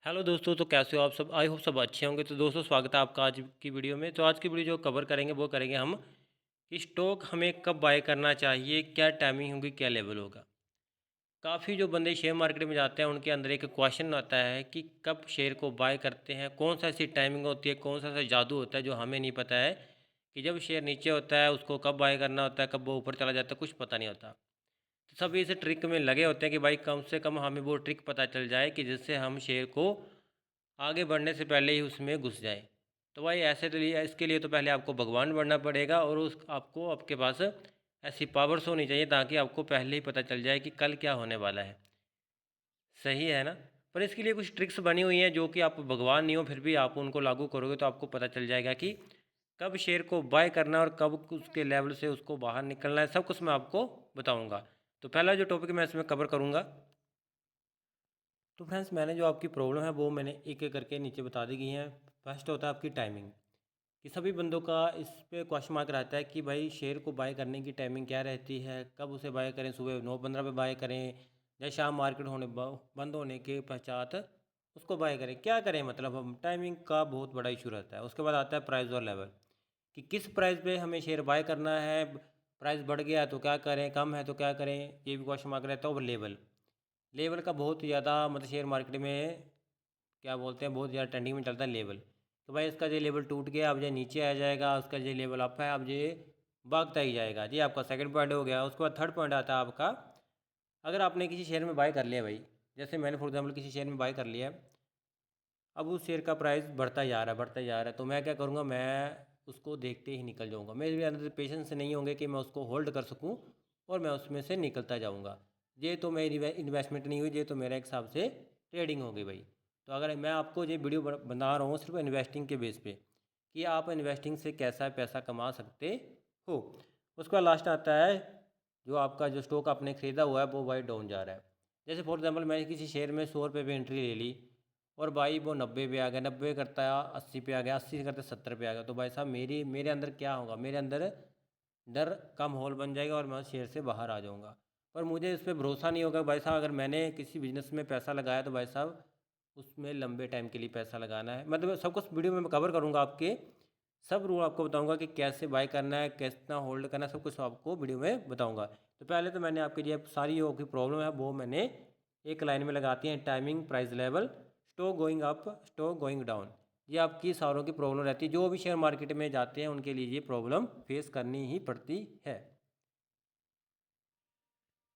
Hello दोस्तों, तो कैसे हो आप सब। आई होप सब अच्छे होंगे। तो दोस्तों, स्वागत है आपका आज की वीडियो में। तो आज की वीडियो जो कवर करेंगे वो करेंगे हम कि स्टॉक हमें कब बाय करना चाहिए, क्या टाइमिंग होगी, क्या लेवल होगा। काफ़ी जो बंदे शेयर मार्केट में जाते हैं उनके अंदर एक क्वेश्चन आता है कि कब शेयर को बाय करते हैं, कौन सा ऐसी टाइमिंग होती है, कौन सा ऐसा जादू होता है जो हमें नहीं पता है कि जब शेयर नीचे होता है उसको कब बाय करना होता है, कब वो ऊपर चला जाता है, कुछ पता नहीं होता। तो सभी इस ट्रिक में लगे होते हैं कि भाई कम से कम हमें वो ट्रिक पता चल जाए कि जिससे हम शेयर को आगे बढ़ने से पहले ही उसमें घुस जाए। तो भाई ऐसे तो लिए इसके लिए तो पहले आपको भगवान बनना पड़ेगा और उस आपको आपके पास ऐसी पावर्स होनी चाहिए ताकि आपको पहले ही पता चल जाए कि कल क्या होने वाला है। सही है ना। पर इसके लिए कुछ ट्रिक्स बनी हुई हैं जो कि आप भगवान नहीं हो फिर भी आप उनको लागू करोगे तो आपको पता चल जाएगा कि कब शेयर को बाय करना है और कब उसके लेवल से उसको बाहर निकलना है। सब कुछ मैं आपको बताऊंगा। तो पहला जो टॉपिक मैं इसमें कवर करूंगा, तो फ्रेंड्स मैंने जो आपकी प्रॉब्लम है वो मैंने एक एक करके नीचे बता दी गई हैं। फर्स्ट होता है आपकी टाइमिंग, कि सभी बंदों का इस पे क्वेश्चन मार्क रहता है कि भाई शेयर को बाय करने की टाइमिंग क्या रहती है, कब उसे बाय करें, सुबह 9:15 पे बाय करें या शाम मार्केट होने बंद होने के पश्चात उसको बाय करें, क्या करें। मतलब हम टाइमिंग का बहुत बड़ा इशू रहता है। उसके बाद आता है प्राइस और लेवल, कि किस प्राइस पे हमें शेयर बाय करना है, प्राइस बढ़ गया तो क्या करें, कम है तो क्या करें, ये भी क्वेश्चन मार्क रहता है। और लेवल, लेवल का बहुत ज़्यादा मतलब शेयर मार्केट में क्या बोलते हैं, बहुत ज़्यादा ट्रेंडिंग में चलता है लेवल। तो भाई इसका जो लेवल टूट गया अब जो नीचे आ जाएगा, उसका जो लेवल अप है अब ये भागता ही जाएगा। जी आपका सेकंड पॉइंट हो गया। उसके बाद थर्ड पॉइंट आता है आपका, अगर आपने किसी शेयर में बाय कर लिया भाई, जैसे मैंने फॉर एग्जाम्पल किसी शेयर में बाय कर लिया है, अब उस शेयर का प्राइस बढ़ता जा रहा है बढ़ता जा रहा है, तो मैं क्या करूँगा, मैं उसको देखते ही निकल जाऊँगा। मेरे अंदर पेशेंस नहीं होंगे कि मैं उसको होल्ड कर सकूँ और मैं उसमें से निकलता जाऊँगा। ये तो मेरी इन्वेस्टमेंट नहीं हुई, ये तो मेरे हिसाब से ट्रेडिंग हो गई भाई। तो अगर मैं आपको ये वीडियो बना रहा हूँ सिर्फ इन्वेस्टिंग के बेस पे कि आप इन्वेस्टिंग से कैसा पैसा कमा सकते हो। उसके बाद लास्ट आता है जो आपका जो स्टॉक आपने ख़रीदा हुआ है वो भाई डाउन जा रहा है। जैसे फॉर एग्जांपल मैंने किसी शेयर में 100 रुपये पे एंट्री ले ली और भाई वो 90 पे आ गया, 90 करता है 80 पे आ गया, 80 से करते 70 पे आ गया, तो भाई साहब मेरे अंदर क्या होगा, मेरे अंदर डर का माहौल बन जाएगा और मैं उस शेयर से बाहर आ जाऊंगा। पर मुझे इस पर भरोसा नहीं होगा भाई साहब। अगर मैंने किसी बिजनेस में पैसा लगाया तो भाई साहब उसमें लंबे टाइम के लिए पैसा लगाना है। मतलब सब कुछ वीडियो में मैं कवर करूँगा, आपके सब रूल आपको बताऊंगा कि कैसे बाय करना है, कितना होल्ड करना है, सब कुछ आपको वीडियो में बताऊंगा। तो पहले तो मैंने आपके लिए सारी जो की प्रॉब्लम है वो मैंने एक लाइन में लगाती हैं, timing, price level, stock going up, stock going down. ये आपकी सारों की प्रॉब्लम रहती है, जो भी शेयर मार्केट में जाते हैं उनके लिए ये प्रॉब्लम फेस करनी ही पड़ती है।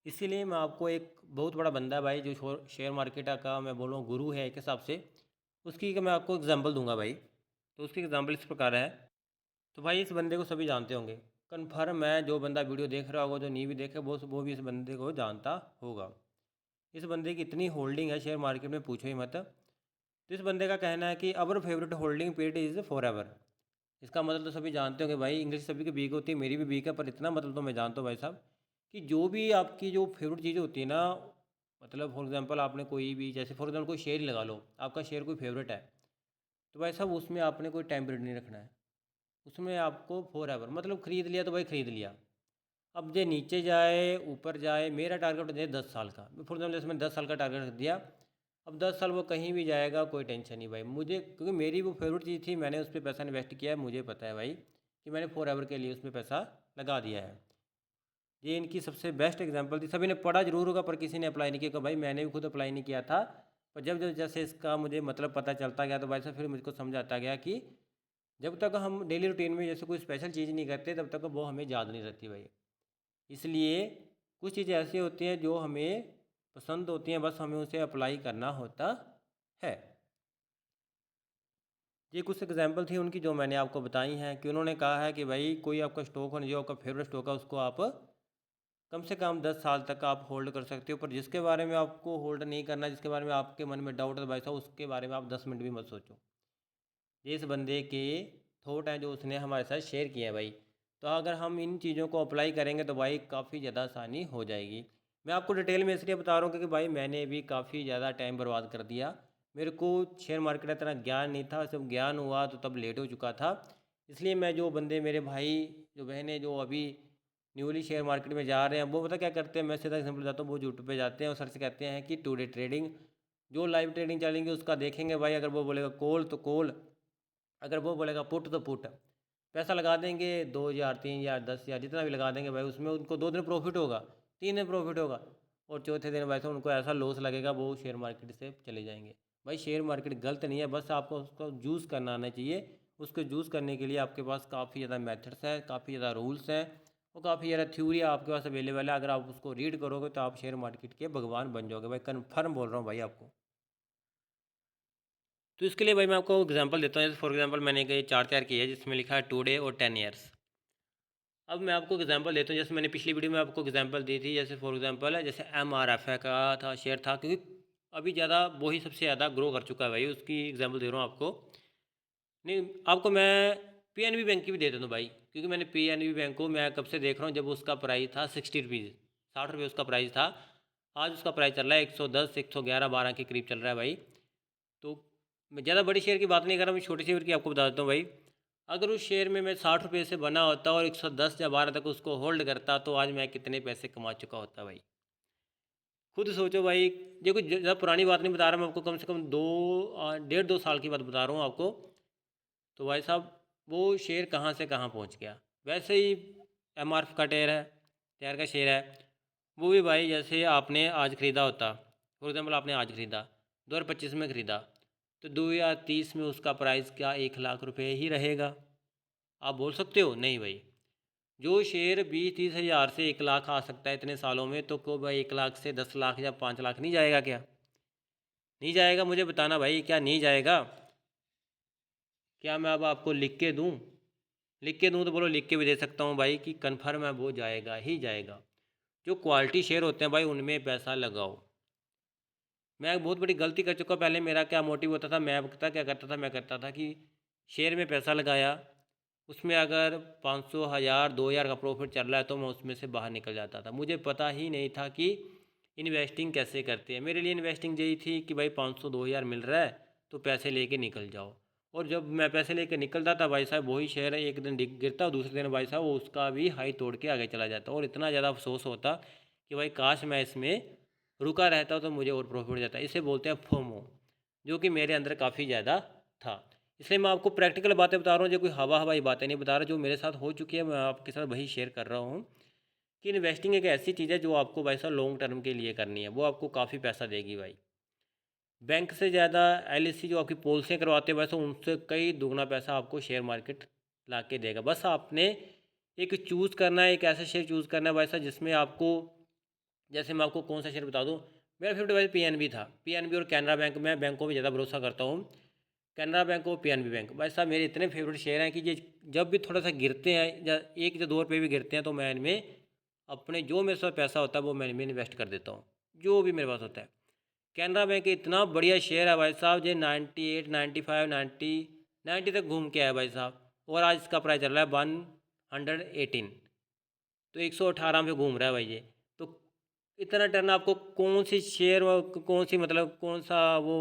इसीलिए मैं आपको एक बहुत बड़ा बंदा है भाई जो शेयर मार्केट का मैं बोलूँ गुरु है एक हिसाब से, उसकी का मैं आपको एग्जांपल दूंगा भाई। तो उसकी एग्जांपल इस प्रकार है। तो भाई इस बंदे को सभी जानते होंगे, कन्फर्म है। जो बंदा वीडियो देख रहा होगा, जो नहीं भी देखे वो भी इस बंदे को जानता होगा। इस बंदे की इतनी होल्डिंग है शेयर मार्केट में, पूछो ही मत। तो इस बंदे का कहना है कि our favourite holding period is for ever. इसका मतलब तो सभी जानते होंगे भाई, इंग्लिश सभी की वीक होती है, मेरी भी वीक है, पर इतना मतलब तो मैं जानता हूँ भाई साहब कि जो भी आपकी जो फेवरेट चीज़ें होती है ना, मतलब फॉर एग्जांपल आपने कोई भी, जैसे फॉर एग्जांपल कोई शेयर ही लगा लो, आपका शेयर कोई फेवरेट है, तो भाई साहब उसमें आपने कोई टाइम पीरियड नहीं रखना है। उसमें आपको फॉर एवर, मतलब ख़रीद लिया तो भाई ख़रीद लिया। अब जो नीचे जाए ऊपर जाए, मेरा टारगेट होता है 10 साल का। फॉर एग्जाम्पल जैसे मैंने 10 साल का टारगेट रख दिया, अब 10 साल वो कहीं भी जाएगा कोई टेंशन नहीं भाई मुझे, क्योंकि मेरी वो फेवरेट चीज़ थी, मैंने उस पर पैसा इन्वेस्ट किया है। मुझे पता है भाई कि मैंने फॉर एवर के लिए उसमें पैसा लगा दिया है। ये इनकी सबसे बेस्ट एग्जांपल थी। सभी ने पढ़ा जरूर होगा पर किसी ने अप्लाई नहीं किया। भाई मैंने भी खुद अप्लाई नहीं किया था, पर जब जब जैसे इसका मुझे मतलब पता चलता गया तो भाई साहब फिर मुझको समझ आता गया कि जब तक हम डेली रूटीन में जैसे कोई स्पेशल चीज़ नहीं करते तब तक वो हमें याद नहीं रहती भाई। इसलिए कुछ चीज़ें ऐसी होती हैं जो हमें पसंद होती हैं, बस हमें उसे अप्लाई करना होता है। ये कुछ एग्जांपल थी उनकी जो मैंने आपको बताई हैं, कि उन्होंने कहा है कि भाई कोई आपका स्टॉक हो, जो आपका फेवरेट स्टॉक है उसको आप कम से कम 10 साल तक आप होल्ड कर सकते हो, पर जिसके बारे में आपको होल्ड नहीं करना, जिसके बारे में आपके मन में डाउट है तो भाई साहब उसके बारे में आप 10 मिनट भी मत सोचो। ये इस बंदे के थॉट हैं जो उसने हमारे साथ शेयर किए हैं भाई। तो अगर हम इन चीज़ों को अप्लाई करेंगे तो भाई काफ़ी ज़्यादा आसानी हो जाएगी। मैं आपको डिटेल में इसलिए बता रहा हूँ क्योंकि भाई मैंने भी काफ़ी ज़्यादा टाइम बर्बाद कर दिया। मेरे को शेयर मार्केट का इतना ज्ञान नहीं था, सब ज्ञान हुआ तो तब लेट हो चुका था। इसलिए मैं जो बंदे मेरे भाई जो बहनें जो अभी न्यूली शेयर मार्केट में जा रहे हैं वो पता क्या करते हैं, मैं सीधा एग्जाम्पल बताता हूँ, वो यूट्यूब पे जाते हैं और सर्च करते हैं कि टुडे ट्रेडिंग, जो लाइव ट्रेडिंग चलेंगे उसका देखेंगे भाई। अगर वो बोलेगा कॉल तो कॉल, अगर वो बोलेगा पुट तो पुट। पैसा लगा देंगे 2,000 3,000 10,000 जितना भी लगा देंगे भाई, उसमें उनको 2 दिन प्रॉफिट होगा, 3 दिन प्रॉफिट होगा, और चौथे दिन वैसे उनको ऐसा लॉस लगेगा, वो शेयर मार्केट से चले जाएंगे। भाई शेयर मार्केट गलत नहीं है, बस आपको उसको यूज़ करना आना चाहिए। उसको यूज़ करने के लिए आपके पास काफ़ी ज़्यादा मेथड्स हैं, काफ़ी ज़्यादा रूल्स हैं, और काफ़ी ज़्यादा थ्योरी आपके पास अवेलेबल है। अगर आप उसको रीड करोगे तो आप शेयर मार्केट के भगवान बन जाओगे भाई, कन्फर्म बोल रहा हूँ भाई आपको। तो इसके लिए भाई मैं आपको एग्जांपल देता हूँ। जैसे फॉर एग्जांपल मैंने एक चार्ट तैयार किया है जिसमें लिखा है टुडे और 10 ईयर्स। अब मैं आपको एग्जांपल देता हूँ, जैसे मैंने पिछली वीडियो में आपको एग्जांपल दी थी। जैसे फॉर एग्जांपल है, जैसे MRF का था शेयर था, क्योंकि अभी ज़्यादा वही सबसे ज़्यादा ग्रो कर चुका है भाई, उसकी एग्जांपल दे रहा हूँ आपको। नहीं, आपको मैं PNB बैंक की भी दे देता हूँ भाई, क्योंकि मैंने PNB बैंक को मैं कब से देख रहा हूँ, जब उसका प्राइस था 60 रुपीज़, 60 रुपये उसका प्राइस था। आज उसका प्राइस चल रहा है 110 111 12 के करीब चल रहा है भाई। तो मैं ज़्यादा बड़ी शेयर की बात नहीं कर रहा, मैं छोटी शेयर की आपको बता देता हूँ भाई। अगर उस शेयर में मैं 60 रुपये से बना होता और 110 या 12 तक उसको होल्ड करता, तो आज मैं कितने पैसे कमा चुका होता भाई। खुद सोचो भाई। ये कुछ ज़्यादा पुरानी बात नहीं बता रहा मैं आपको, कम से कम 1.5 2 साल की बात बता रहा हूँ आपको। तो भाई साहब वो शेयर कहाँ से कहाँ पहुँच गया। वैसे ही MRF का शेयर का शेयर है, वो भी भाई जैसे आपने आज ख़रीदा होता, फॉर एग्जाम्पल आपने आज ख़रीदा 2025 में ख़रीदा, तो 2030 में उसका प्राइस क्या 1 लाख रुपए ही रहेगा? आप बोल सकते हो? नहीं भाई। जो शेयर 20-30 हज़ार से 1 लाख आ सकता है इतने सालों में, तो को भाई 1 लाख से 10 लाख या 5 लाख नहीं जाएगा क्या? नहीं जाएगा? मुझे बताना भाई, क्या नहीं जाएगा? क्या मैं अब आपको लिख के दूँ? लिख के दूँ तो बोलो, लिख के भी दे सकता हूँ भाई कि कन्फर्म है वो जाएगा ही जाएगा। जो क्वालिटी शेयर होते हैं भाई उनमें पैसा लगाओ। मैं एक बहुत बड़ी गलती कर चुका। पहले मेरा क्या मोटिव होता था, मैं पता क्या करता था, मैं करता था कि शेयर में पैसा लगाया, उसमें अगर 500 1000 2000 का प्रॉफिट चल रहा है तो मैं उसमें से बाहर निकल जाता था। मुझे पता ही नहीं था कि इन्वेस्टिंग कैसे करते हैं। मेरे लिए इन्वेस्टिंग यही थी कि भाई 500 2000 मिल रहा है तो पैसे लेके निकल जाओ। और जब मैं पैसे लेके निकलता था भाई साहब, वही शेयर एक दिन गिरता, दूसरे दिन भाई साहब वो उसका भी हाई तोड़ के आगे चला जाता, और इतना ज़्यादा अफसोस होता कि भाई काश मैं इसमें रुका रहता तो मुझे और प्रॉफिट हो जाता। इसे बोलते हैं फोमो, जो कि मेरे अंदर काफ़ी ज़्यादा था। इसलिए मैं आपको प्रैक्टिकल बातें बता रहा हूँ, जो कोई हवा हवाई बातें नहीं बता रहा। जो मेरे साथ हो चुकी है मैं आपके साथ वही शेयर कर रहा हूँ कि इन्वेस्टिंग एक ऐसी चीज़ है जो आपको भाई साहब लॉन्ग टर्म के लिए करनी है, वो आपको काफ़ी पैसा देगी भाई। बैंक से ज़्यादा LIC जो आपकी पॉलिसियाँ करवाते हैं, वैसे उनसे कई दुगना पैसा आपको शेयर मार्केट ला के देगा। बस आपने एक चूज़ करना है, एक ऐसा शेयर चूज़ करना है भाई साहब जिसमें आपको, जैसे मैं आपको कौन सा शेयर बता दूं, मेरा फेवरेट भाई PNB था। PNB और कैनरा बैंक, मैं बैंकों में ज़्यादा भरोसा करता हूँ, कैनरा बैंक और PNB बैंक। भाई साहब मेरे इतने फेवरेट शेयर हैं कि ये जब भी थोड़ा सा गिरते हैं या 1 या 2 रुपये भी गिरते हैं, तो मैं इनमें अपने जो मेरे साथ पैसा होता है वो मैं इनमें इन्वेस्ट कर देता हूँ, जो भी मेरे पास होता है। कैनरा बैंक इतना बढ़िया शेयर है भाई साहब, ये 98 95 90 तक घूम के आया भाई साहब, और आज इसका प्राइस चल रहा है 118, तो 118 पे घूम रहा है भाई ये। तो इतना टर्न आपको कौन सी शेयर कौन सी मतलब कौन सा वो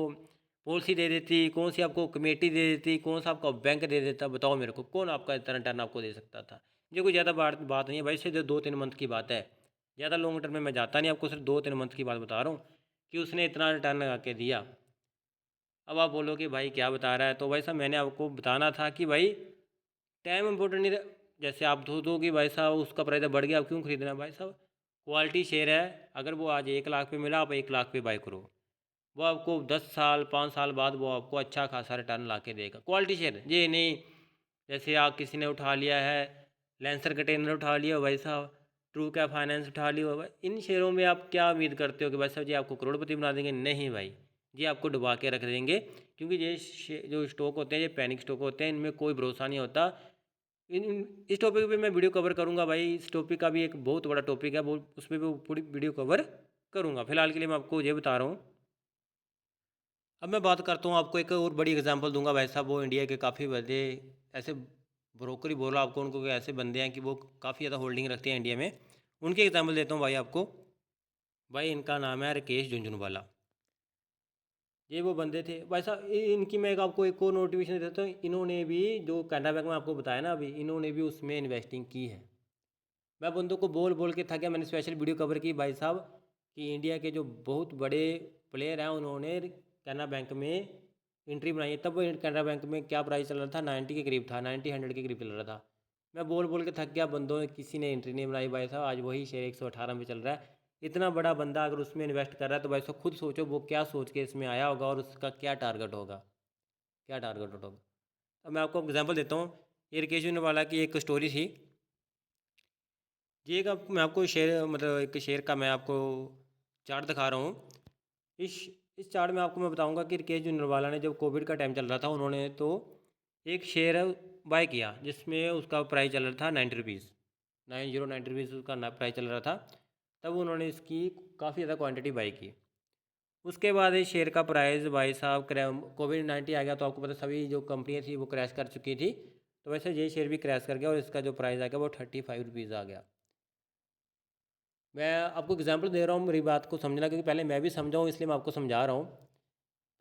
पॉलिसी दे देती, कौन सी आपको कमेटी दे देती, कौन सा आपका बैंक दे देता, बताओ मेरे को, कौन आपका इतना टर्न आपको दे सकता था? ये कोई ज़्यादा बात नहीं है भाई, सिर्फ 2-3 मंथ की बात है। ज़्यादा लॉन्ग टर्म में मैं जाता नहीं, आपको सिर्फ 2-3 मंथ की बात बता रहा हूँ कि उसने इतना रिटर्न लगा के दिया। अब आप बोलो कि भाई क्या बता रहा है, तो भाई साहब मैंने आपको बताना था कि भाई टाइम इंपॉर्टेंट नहीं जैसे आप दो कि भाई साहब उसका प्राइस बढ़ गया, आप क्यों खरीदना है? भाई साहब क्वालिटी शेयर है, अगर वो आज 1 लाख पे मिला, आप 1 लाख पे बाई करो, वो आपको 10 साल 5 साल बाद वो आपको अच्छा खासा रिटर्न ला के देगा। क्वालिटी शेयर ये नहीं जैसे आप किसी ने उठा लिया है, लेंसर कंटेनर उठा लिया हो भाई साहब, ट्रू क्या फाइनेंस उठा लिया हो भाई, इन शेयरों में आप क्या उम्मीद करते हो कि भाई साहब जी आपको करोड़पति बना देंगे? नहीं भाई, ये आपको डुबा के रख देंगे। क्योंकि ये जो स्टॉक होते हैं ये पैनिक स्टॉक होते हैं, इनमें कोई भरोसा नहीं होता। इस टॉपिक पे मैं वीडियो कवर करूंगा भाई, इस टॉपिक का भी एक बहुत बड़ा टॉपिक है, वो उस पर भी पूरी वीडियो कवर करूंगा। फिलहाल के लिए मैं आपको ये बता रहा हूँ। अब मैं बात करता हूँ, आपको एक और बड़ी एग्जांपल दूंगा भाई साहब। वो इंडिया के काफ़ी बड़े ऐसे ब्रोकर ही बोला आपको, उनको कोई ऐसे बंदे हैं कि वो काफ़ी ज़्यादा होल्डिंग रखते हैं इंडिया में, उनकी एग्जांपल देता हूँ भाई आपको। भाई इनका नाम है राकेश झुंझुनवाला। ये वो बंदे थे भाई साहब, इनकी मैं आपको एक और नोटिफिकेशन देता हूँ। इन्होंने भी जो कैनरा बैंक में आपको बताया ना अभी, इन्होंने भी उसमें इन्वेस्टिंग की है। मैं बंदों को बोल बोल के थक गया, मैंने स्पेशल वीडियो कवर की भाई साहब कि इंडिया के जो बहुत बड़े प्लेयर हैं उन्होंने कैनरा बैंक में एंट्री बनाई है, तब वो कैनरा बैंक में क्या प्राइस चल रहा था, 90 के करीब था, 90-100 के करीब चल रहा था। मैं बोल बोल के थक गया, बंदों ने किसी ने एंट्री नहीं बनाई भाई साहब, आज वही शेयर 118 में चल रहा है। इतना बड़ा बंदा अगर उसमें इन्वेस्ट कर रहा है तो भाई साहब खुद सोचो वो क्या सोच के इसमें आया होगा और उसका क्या टारगेट होगा, क्या टारगेट होगा। अब मैं आपको एग्जांपल देता हूँ, ये राकेश जूनवाला की एक स्टोरी थी। ये एक मैं आपको शेयर मतलब एक शेयर का मैं आपको चार्ट दिखा रहा हूँ। इस इस चार्ट में आपको मैं बताऊंगा कि राकेश जूनवाला ने जब कोविड का टाइम चल रहा था उन्होंने तो एक शेयर बाय किया जिसमें उसका प्राइस चल रहा था 90 रुपीज़, 90 उसका प्राइस चल रहा था। तब उन्होंने इसकी काफ़ी ज़्यादा क्वांटिटी बाई की। उसके बाद इस शेयर का प्राइस भाई साहब कोविड-19 आ गया तो आपको पता सभी जो कंपनियाँ थी वो क्रैश कर चुकी थी। तो वैसे ये शेयर भी क्रैश कर गया और इसका जो प्राइस आ गया वो 35 रुपीज़ आ गया। मैं आपको एग्जांपल दे रहा हूँ, मेरी बात को समझना, क्योंकि पहले मैं भी समझाऊँ इसलिए मैं आपको समझा रहा हूँ।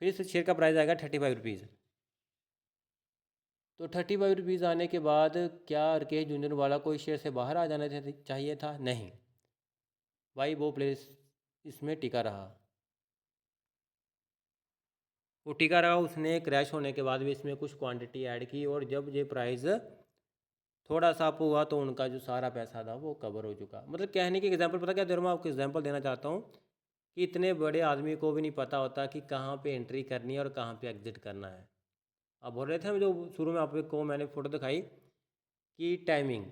फिर इस शेयर का प्राइस आएगा 35 रुपीज़। तो 35 रुपीज़ आने के बाद क्या राकेश झुंझुनवाला को इस शेयर से बाहर आ जाना चाहिए था? नहीं भाई, वो प्लेस इसमें टिका रहा, वो टिका रहा। उसने क्रैश होने के बाद भी इसमें कुछ क्वांटिटी ऐड की और जब ये प्राइस थोड़ा सा अप हुआ तो उनका जो सारा पैसा था वो कवर हो चुका। मतलब कहने की एग्जांपल पता क्या दे रहा हूँ, मैं आपको एग्जांपल देना चाहता हूँ कि इतने बड़े आदमी को भी नहीं पता होता कि कहाँ पे एंट्री करनी है और कहाँ पे एग्जिट करना है। आप बोल रहे थे जो शुरू में आपको मैंने फ़ोटो दिखाई कि टाइमिंग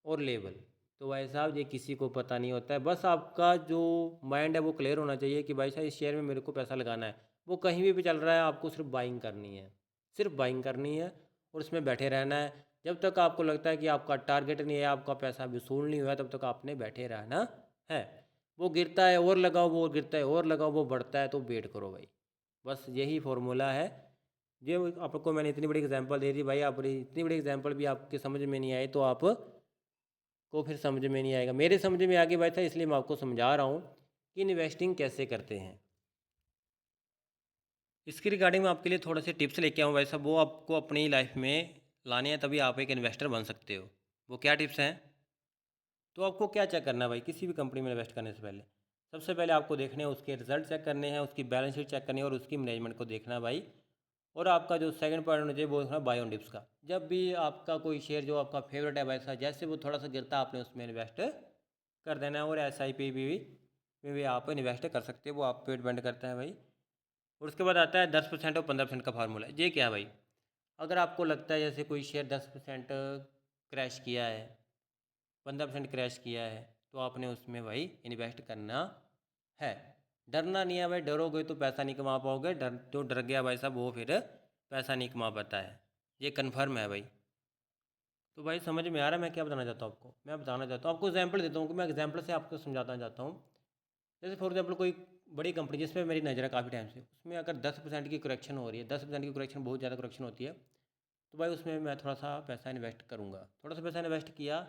और लेवल, तो भाई साहब ये किसी को पता नहीं होता है। बस आपका जो माइंड है वो क्लियर होना चाहिए कि भाई साहब इस शेयर में मेरे को पैसा लगाना है। वो कहीं भी चल रहा है, आपको सिर्फ बाइंग करनी है, सिर्फ बाइंग करनी है और उसमें बैठे रहना है। जब तक आपको लगता है कि आपका टारगेट नहीं है, आपका पैसा वसूल नहीं हुआ है, तब तक आपने बैठे रहना है। वो गिरता है और लगाओ, वो गिरता है और लगाओ, वो बढ़ता है तो वेट करो भाई। बस यही फार्मूला है। ये आपको मैंने इतनी बड़ी एग्जांपल दे दी भाई, आप इतनी बड़ी एग्जांपल भी आपके समझ में नहीं आई तो आप को फिर समझ में नहीं आएगा। मेरे समझ में आगे बैठा इसलिए मैं आपको समझा रहा हूँ कि इन्वेस्टिंग कैसे करते हैं। इसकी रिगार्डिंग मैं आपके लिए थोड़े से टिप्स लेके आऊँ भाई साहब, वो आपको अपनी लाइफ में लाने हैं, तभी आप एक इन्वेस्टर बन सकते हो। वो क्या टिप्स हैं? तो आपको क्या चेक करना है भाई किसी भी कंपनी में इन्वेस्ट करने से पहले? सबसे पहले आपको देखने हैं उसके रिजल्ट चेक करने हैं, उसकी बैलेंस शीट चेक करनी है और उसकी मैनेजमेंट को देखना है भाई। और आपका जो सेकंड पॉइंट होना चाहिए वो है बाय ऑन डिप्स का। जब भी आपका कोई शेयर जो आपका फेवरेट है वैसा जैसे वो थोड़ा सा गिरता है आपने उसमें इन्वेस्ट कर देना है। और SIP भी आप इन्वेस्ट कर सकते हो, वो आप पे डिपेंड करता है भाई। और उसके बाद आता है 10% और 15% का फार्मूला। ये क्या है भाई? अगर आपको लगता है जैसे कोई शेयर 10% क्रैश किया है, 15% क्रैश किया है, तो आपने उसमें भाई इन्वेस्ट करना है। डरना नहीं है भाई, डरोगे तो पैसा नहीं कमा पाओगे। डर गया भाई साहब वो फिर पैसा नहीं कमा पाता है, ये कन्फर्म है भाई। तो भाई समझ में आ रहा है मैं क्या बताना चाहता हूँ आपको? मैं बताना चाहता हूँ आपको एग्जांपल देता हूँ कि मैं एग्जांपल से आपको समझाना चाहता हूँ। जैसे फॉर एग्जांपल कोई बड़ी कंपनी जिसमें मेरी नज़र है काफ़ी टाइम से, उसमें अगर 10% की करेक्शन हो रही है, 10% की करेक्शन बहुत ज़्यादा करेक्शन होती है, तो भाई उसमें मैं थोड़ा सा पैसा इन्वेस्ट करूँगा। थोड़ा सा पैसा इन्वेस्ट किया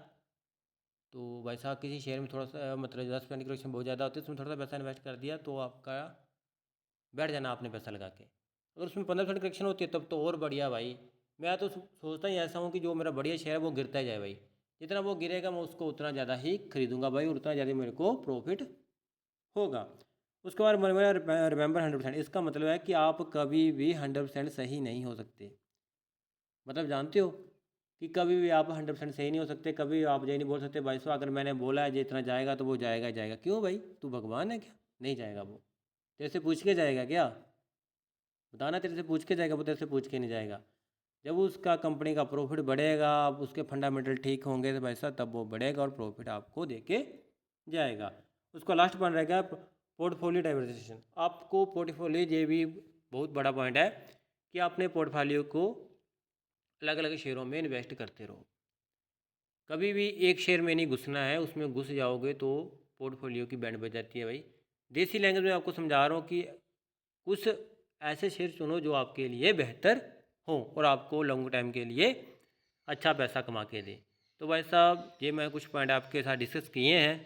तो भाई साहब किसी शेयर में थोड़ा सा मतलब 10% की करेक्शन बहुत ज़्यादा होती है, उसमें थोड़ा सा पैसा इन्वेस्ट कर दिया तो आपका बैठ जाना आपने पैसा लगा के। अगर उसमें 15% करेक्शन होती है तब तो और बढ़िया भाई। मैं तो सोचता ही ऐसा हूँ कि जो मेरा बढ़िया शेयर है वो गिरता ही जाए भाई। जितना वो गिरेगा मैं उसको उतना ज़्यादा ही खरीदूंगा भाई और उतना ज़्यादा मेरे को प्रॉफिट होगा। उसके बाद मेरा रिमेंबर 100%, इसका मतलब है कि आप कभी भी 100% सही नहीं हो सकते। मतलब जानते हो कि कभी भी आप 100% सही नहीं हो सकते। कभी आप ये नहीं बोल सकते भाई साहब अगर मैंने बोला है ये इतना जाएगा तो वो जाएगा ही जाएगा। क्यों भाई, तू भगवान है क्या? नहीं जाएगा वो। तेरे से पूछ के जाएगा क्या? बताना, तेरे से पूछ के जाएगा? वो तेरे से पूछ के नहीं जाएगा। जब उसका कंपनी का प्रॉफिट बढ़ेगा, आप उसके फंडामेंटल ठीक होंगे तो भाई साहब तब वो बढ़ेगा और प्रॉफिट आपको दे के जाएगा। उसका लास्ट पॉइंट रहेगा पोर्टफोलियो डाइवर्सिफिकेशन। आपको पोर्टफोलियो, ये भी बहुत बड़ा पॉइंट है कि आपने पोर्टफोलियो को अलग अलग शेयरों में इन्वेस्ट करते रहो। कभी भी एक शेयर में नहीं घुसना है, उसमें घुस जाओगे तो पोर्टफोलियो की बैंड बज जाती है भाई। देसी लैंग्वेज में आपको समझा रहा हूँ कि कुछ ऐसे शेयर चुनो जो आपके लिए बेहतर हो और आपको लॉन्ग टाइम के लिए अच्छा पैसा कमा के दे। तो भाई साहब ये मैं कुछ पॉइंट आपके साथ डिस्कस किए हैं।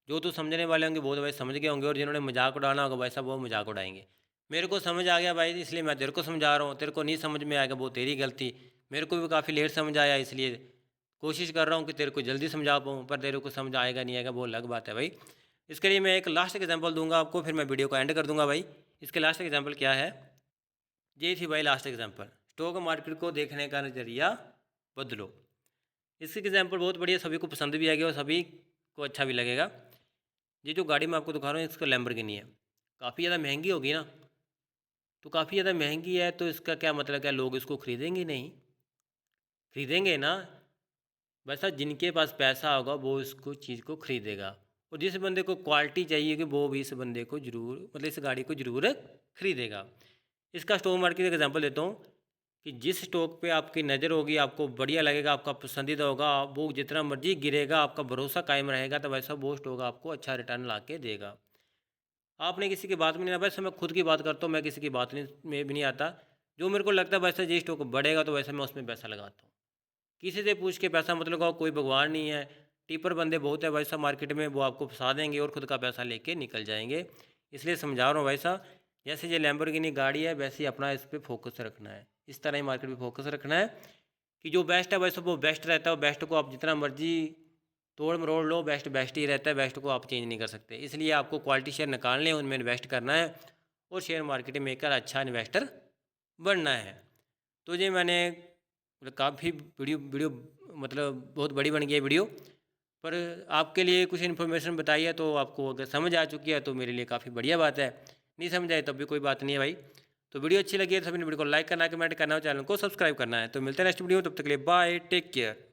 जो तो समझने वाले होंगे वो तो भाई समझ गए होंगे और जिन्होंने मजाक उड़ाना होगा भाई साहब वो मजाक उड़ाएंगे। मेरे को समझ आ गया भाई इसलिए मैं तेरे को समझा रहा हूँ, तेरे को नहीं समझ में आएगा वो तेरी गलती। मेरे को भी काफ़ी लेट समझ आया इसलिए कोशिश कर रहा हूँ कि तेरे को जल्दी समझा पाऊँ, पर तेरे को समझ आएगा नहीं आएगा वो अलग बात है भाई। इसके लिए मैं एक लास्ट एग्जांपल दूंगा आपको, फिर मैं वीडियो को एंड कर दूंगा भाई। इसके लास्ट एग्जांपल क्या है, ये थी भाई लास्ट एग्जांपल। स्टॉक मार्केट को देखने का नज़रिया बदलो। इसकी एग्जांपल बहुत बढ़िया, सभी को पसंद भी आएगी और सभी को अच्छा भी लगेगा। ये जो गाड़ी मैं आपको दिखा रहा हूँ इसका लैम्बोर्गिनी है, काफ़ी ज़्यादा महंगी होगी ना, तो काफ़ी ज़्यादा महंगी है तो इसका क्या मतलब, क्या लोग इसको खरीदेंगे? नहीं खरीदेंगे ना। वैसा जिनके पास पैसा होगा वो इसको चीज़ को खरीदेगा, और जिस बंदे को क्वालिटी चाहिए कि वो भी इस बंदे को ज़रूर, मतलब इस गाड़ी को ज़रूर खरीदेगा। इसका स्टॉक मार्केट का एग्जांपल देता हूँ कि जिस स्टॉक पे आपकी नज़र होगी, आपको बढ़िया लगेगा, आपका पसंदीदा होगा, वो जितना मर्जी गिरेगा आपका भरोसा कायम रहेगा, तो वैसा वो स्टॉक आपको अच्छा रिटर्न ला के देगा। आपने किसी की बात में नहीं आना। वैसे मैं खुद की बात करता हूँ, मैं किसी की बात में भी नहीं आता। जो मेरे को लगता है वैसा जी स्टॉक बढ़ेगा तो वैसे मैं उसमें पैसा लगाता हूँ। किसी से पूछ के पैसा मत लगाओ, कोई भगवान नहीं है। टिपर बंदे बहुत है वैसा मार्केट में, वो आपको फंसा देंगे और खुद का पैसा लेके निकल जाएंगे। इसलिए समझा रहा हूँ वैसा, जैसे ये लैम्बोर्गिनी गाड़ी है वैसे ही अपना इस पर फोकस रखना है, इस तरह ही मार्केट में फोकस रखना है कि जो बेस्ट है वैसे वो बेस्ट रहता है। बेस्ट को आप जितना मर्जी तोड़ मरोड़ लो, बेस्ट बेस्ट ही रहता है, बेस्ट को आप चेंज नहीं कर सकते। इसलिए आपको क्वालिटी शेयर निकालने हैं, उनमें इन्वेस्ट करना है और शेयर मार्केट में एक अच्छा इन्वेस्टर बनना है। तो ये मैंने काफ़ी वीडियो वीडियो मतलब बहुत बड़ी बन गई है वीडियो, पर आपके लिए कुछ इन्फॉर्मेशन बताई है, तो आपको अगर समझ आ चुकी है तो मेरे लिए काफ़ी बढ़िया बात है। नहीं समझ आए तब भी कोई बात नहीं है भाई। तो वीडियो अच्छी लगी है तो सभी ने वीडियो को लाइक करना, कमेंट करना और चैनल को सब्सक्राइब करना है। तो मिलते हैं नेक्स्ट वीडियो में, तब तक के लिए बाय, टेक केयर।